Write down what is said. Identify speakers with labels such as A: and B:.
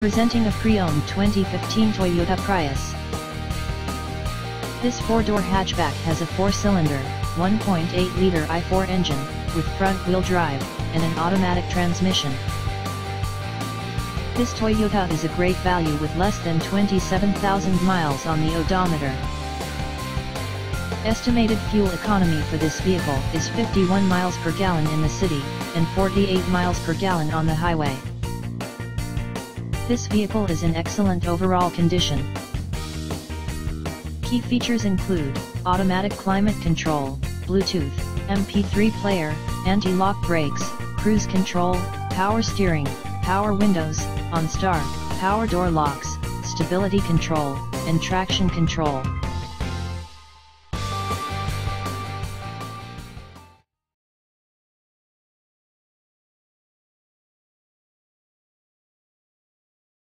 A: Presenting a pre-owned 2015 Toyota Prius. This four-door hatchback has a four-cylinder, 1.8-liter i4 engine, with front-wheel drive, and an automatic transmission. This Toyota is a great value with less than 27,000 miles on the odometer. Estimated fuel economy for this vehicle is 51 miles per gallon in the city, and 48 miles per gallon on the highway. This vehicle is in excellent overall condition. Key features include automatic climate control, Bluetooth, MP3 player, anti-lock brakes, cruise control, power steering, power windows, OnStar, power door locks, stability control, and traction control.